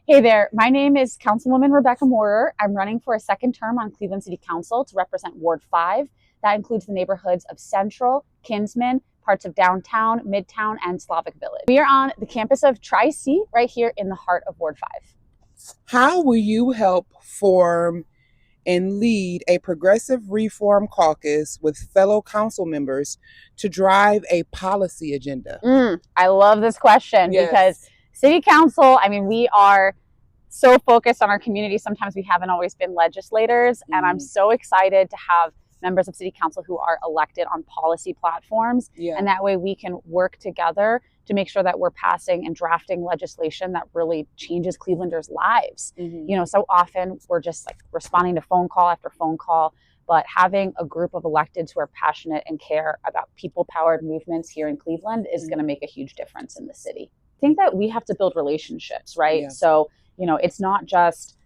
Hey there, my name is Councilwoman Rebecca Maurer. I'm running for a second term on Cleveland City Council to represent Ward 5. That includes the neighborhoods of Central, Kinsman, parts of downtown, Midtown, and Slavic Village. We are on the campus of Tri-C right here in the heart of Ward 5. How will you help form and lead a progressive reform caucus with fellow council members to drive a policy agenda? I love this question because City Council, we are so focused on our community. Sometimes we haven't always been legislators, and I'm so excited to have members of City Council who are elected on policy platforms. And that way we can work together to make sure that we're passing and drafting legislation that really changes Clevelanders' lives. You know, so often we're just like responding to phone call after phone call, but having a group of electeds who are passionate and care about people-powered movements here in Cleveland is going to make a huge difference in the city. I think that we have to build relationships, right? So, you know, it's not just,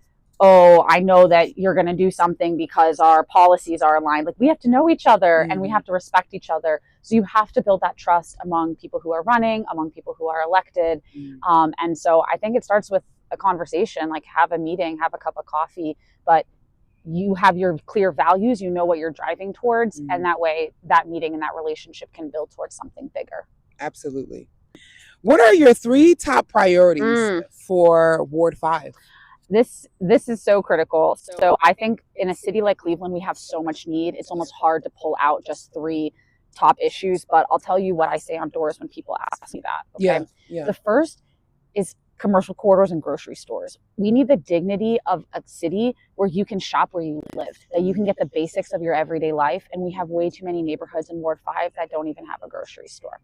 oh, I know that you're going to do something because our policies are aligned. Like, we have to know each other and we have to respect each other. So you have to build that trust among people who are running, among people who are elected. And so I think it starts with a conversation, like have a meeting, have a cup of coffee, but you have your clear values, you know what you're driving towards, and that way that meeting and that relationship can build towards something bigger. Absolutely. What are your 3 top priorities for Ward 5? This is so critical. So I think in a city like Cleveland, we have so much need. It's almost hard to pull out just 3 top issues, but I'll tell you what I say on doors when people ask me that. Okay. The first is commercial corridors and grocery stores. We need the dignity of a city where you can shop where you live, that you can get the basics of your everyday life. And we have way too many neighborhoods in Ward 5 that don't even have a grocery store.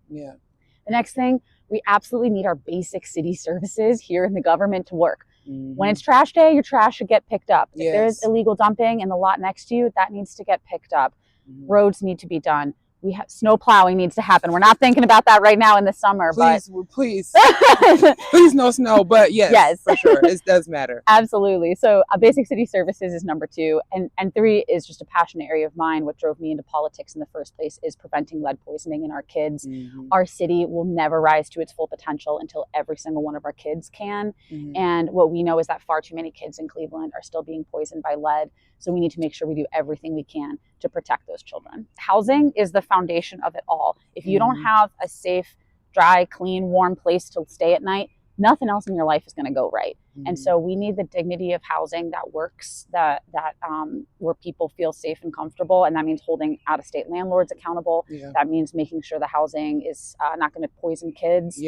The next thing, we absolutely need our basic city services here in the government to work. When it's trash day, your trash should get picked up. If there's illegal dumping in the lot next to you, that needs to get picked up. Roads need to be done. We have snow plowing needs to happen. We're not thinking about that right now in the summer, please no snow, but yes, for sure, it does matter. Absolutely. So basic city services is number 2, and 3 is just a passionate area of mine. What drove me into politics in the first place is preventing lead poisoning in our kids. Our city will never rise to its full potential until every single one of our kids can. And what we know is that far too many kids in Cleveland are still being poisoned by lead. So we need to make sure we do everything we can to protect those children. Housing is the foundation of it all. If you don't have a safe, dry, clean, warm place to stay at night, nothing else in your life is going to go right. And so we need the dignity of housing that works, that where people feel safe and comfortable. And that means holding out-of-state landlords accountable. That means making sure the housing is not going to poison kids.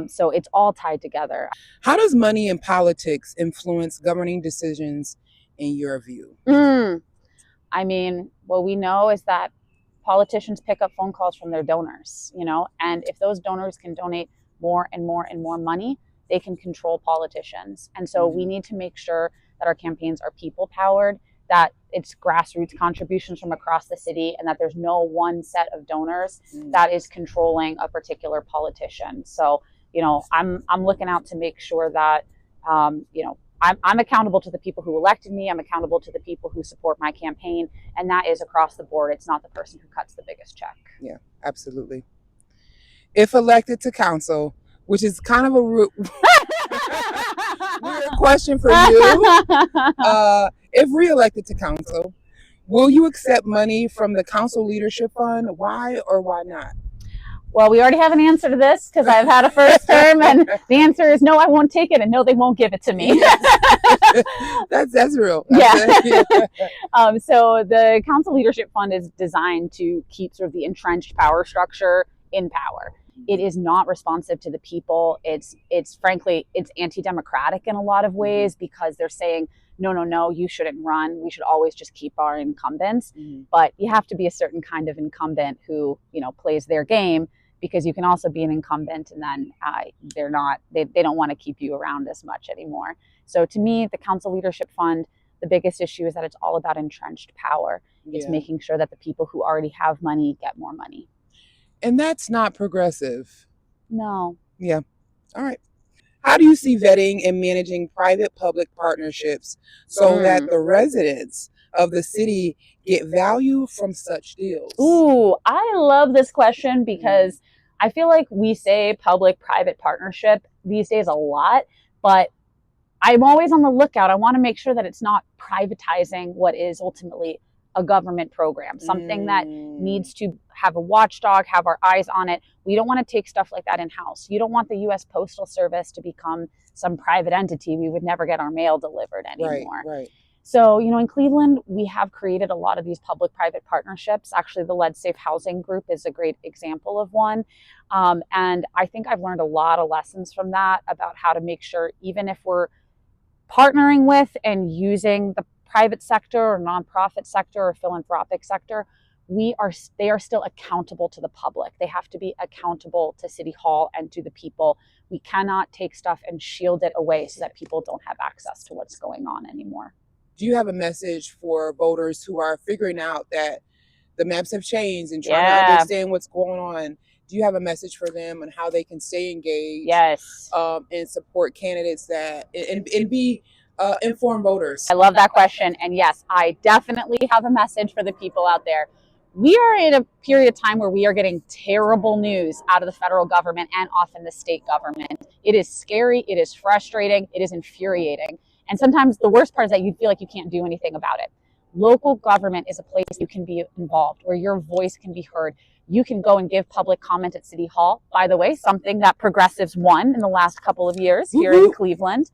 So it's all tied together. How does money and politics influence governing decisions in your view? What we know is that politicians pick up phone calls from their donors, you know, and if those donors can donate more and more and more money, they can control politicians. And so we need to make sure that our campaigns are people powered, that it's grassroots contributions from across the city, and that there's no one set of donors that is controlling a particular politician. So, you know, I'm looking out to make sure that, you know, I'm accountable to the people who elected me. I'm accountable to the people who support my campaign. And that is across the board. It's not the person who cuts the biggest check. Yeah, absolutely. If elected to council, which is kind of a weird question for you, if reelected to council, will you accept money from the council leadership fund? Why or why not? Well, we already have an answer to this because I've had a first term, and the answer is no, I won't take it, and no, they won't give it to me. That's real. So the Council Leadership Fund is designed to keep sort of the entrenched power structure in power. It is not responsive to the people. It's frankly, it's anti-democratic in a lot of ways because they're saying, no, you shouldn't run. We should always just keep our incumbents. But you have to be a certain kind of incumbent who, you know, plays their game, because you can also be an incumbent and then they don't want to keep you around as much anymore. So to me, the Council Leadership Fund, the biggest issue is that it's all about entrenched power. It's making sure that the people who already have money get more money. And that's not progressive. No. Yeah. All right. How do you see vetting and managing private-public partnerships so that the residents of the city get value from such deals? Ooh, I love this question because I feel like we say public-private partnership these days a lot, but I'm always on the lookout. I want to make sure that it's not privatizing what is ultimately a government program, something that needs to have a watchdog, have our eyes on it. We don't want to take stuff like that in-house. You don't want the U.S. Postal Service to become some private entity. We would never get our mail delivered anymore. Right. So, in Cleveland, we have created a lot of these public-private partnerships. Actually, the Lead Safe Housing Group is a great example of one. And I think I've learned a lot of lessons from that about how to make sure, even if we're partnering with and using the private sector or nonprofit sector or philanthropic sector, they are still accountable to the public. They have to be accountable to City Hall and to the people. We cannot take stuff and shield it away so that people don't have access to what's going on anymore. Do you have a message for voters who are figuring out that the maps have changed and trying to understand what's going on? Do you have a message for them on how they can stay engaged? Yes. And support candidates that and be informed voters? I love that question. And yes, I definitely have a message for the people out there. We are in a period of time where we are getting terrible news out of the federal government and often the state government. It is scary. It is frustrating. It is infuriating. And sometimes the worst part is that you feel like you can't do anything about it. Local government is a place you can be involved, where your voice can be heard. You can go and give public comment at City Hall. By the way, something that progressives won in the last couple of years here in Cleveland.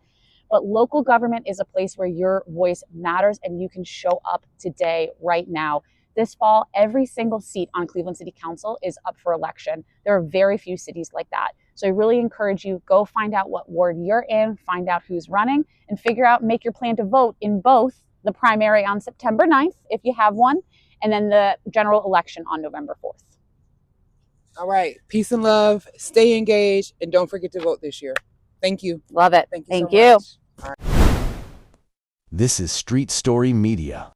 But local government is a place where your voice matters and you can show up today, right now. This fall, every single seat on Cleveland City Council is up for election. There are very few cities like that. So I really encourage you, go find out what ward you're in, find out who's running, and figure out, make your plan to vote in both the primary on September 9th, if you have one, and then the general election on November 4th. All right. Peace and love. Stay engaged. And don't forget to vote this year. Thank you. Love it. Thank you so much. This is Street Story Media.